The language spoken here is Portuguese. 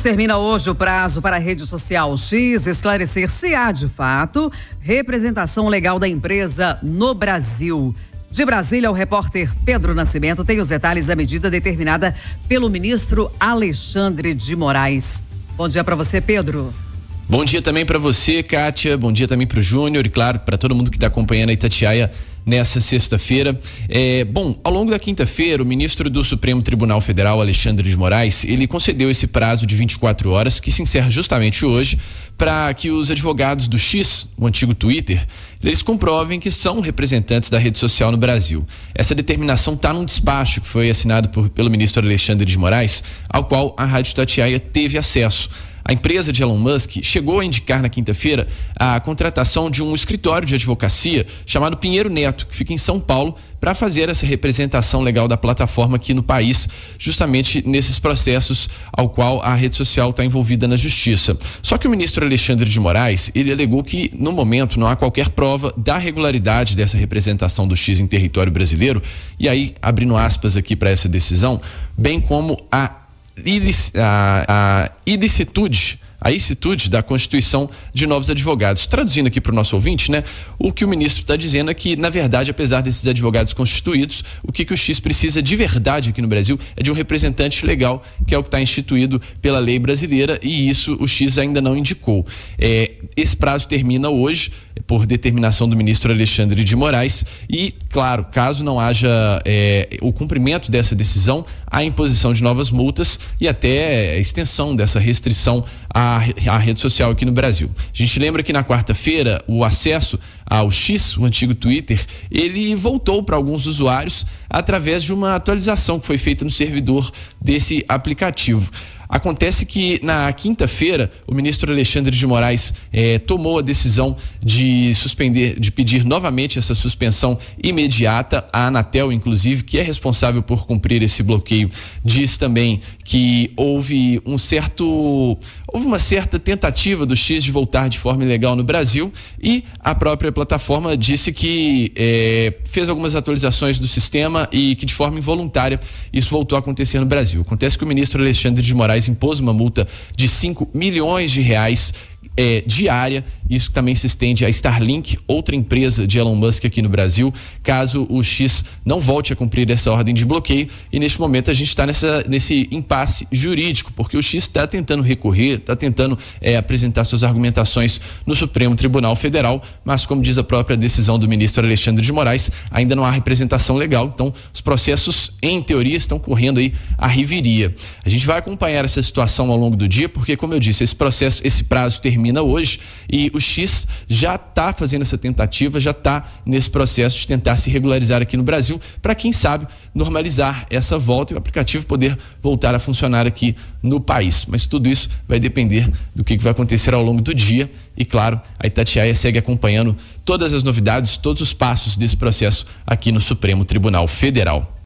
Termina hoje o prazo para a rede social X esclarecer se há, de fato, representação legal da empresa no Brasil. De Brasília, o repórter Pedro Nascimento tem os detalhes da medida determinada pelo ministro Alexandre de Moraes. Bom dia para você, Pedro. Bom dia também para você, Kátia. Bom dia também para o Júnior e, claro, para todo mundo que está acompanhando a Itatiaia nessa sexta-feira. Bom, ao longo da quinta-feira, o ministro do Supremo Tribunal Federal, Alexandre de Moraes, ele concedeu esse prazo de 24 horas, que se encerra justamente hoje, para que os advogados do X, o antigo Twitter, eles comprovem que são representantes da rede social no Brasil. Essa determinação está num despacho que foi assinado pelo ministro Alexandre de Moraes, ao qual a Rádio Itatiaia teve acesso. A empresa de Elon Musk chegou a indicar na quinta-feira a contratação de um escritório de advocacia chamado Pinheiro Neto, que fica em São Paulo, para fazer essa representação legal da plataforma aqui no país, justamente nesses processos ao qual a rede social está envolvida na justiça. Só que o ministro Alexandre de Moraes, ele alegou que no momento não há qualquer prova da regularidade dessa representação do X em território brasileiro, e aí, abrindo aspas aqui para essa decisão, bem como a ilicitude da constituição de novos advogados. Traduzindo aqui para o nosso ouvinte, né? O que o ministro está dizendo é que, na verdade, apesar desses advogados constituídos, o que o X precisa de verdade aqui no Brasil é de um representante legal, que é o que está instituído pela lei brasileira, e isso o X ainda não indicou. Esse prazo termina hoje, por determinação do ministro Alexandre de Moraes, e, claro, caso não haja o cumprimento dessa decisão, a imposição de novas multas e até a extensão dessa restrição à rede social aqui no Brasil. A gente lembra que na quarta-feira o acesso ao X, o antigo Twitter, ele voltou para alguns usuários através de uma atualização que foi feita no servidor desse aplicativo. Acontece que na quinta-feira o ministro Alexandre de Moraes tomou a decisão de pedir novamente essa suspensão imediata. A Anatel, inclusive, que é responsável por cumprir esse bloqueio, diz também que houve uma certa tentativa do X de voltar de forma ilegal no Brasil, e a própria plataforma disse que fez algumas atualizações do sistema e que de forma involuntária isso voltou a acontecer no Brasil. Acontece que o ministro Alexandre de Moraes impôs uma multa de 5 milhões de reais diária. Isso também se estende a Starlink, outra empresa de Elon Musk aqui no Brasil, caso o X não volte a cumprir essa ordem de bloqueio. E neste momento a gente está nesse impasse jurídico, porque o X está tentando recorrer, está tentando apresentar suas argumentações no Supremo Tribunal Federal, mas, como diz a própria decisão do ministro Alexandre de Moraes, ainda não há representação legal. Então os processos, em teoria, estão correndo aí à revelia. A gente vai acompanhar essa situação ao longo do dia, porque, como eu disse, esse prazo termina hoje e o X já está fazendo essa tentativa, já está nesse processo de tentar se regularizar aqui no Brasil, para, quem sabe, normalizar essa volta e o aplicativo poder voltar a funcionar aqui no país. Mas tudo isso vai depender do que vai acontecer ao longo do dia e, claro, a Itatiaia segue acompanhando todas as novidades, todos os passos desse processo aqui no Supremo Tribunal Federal.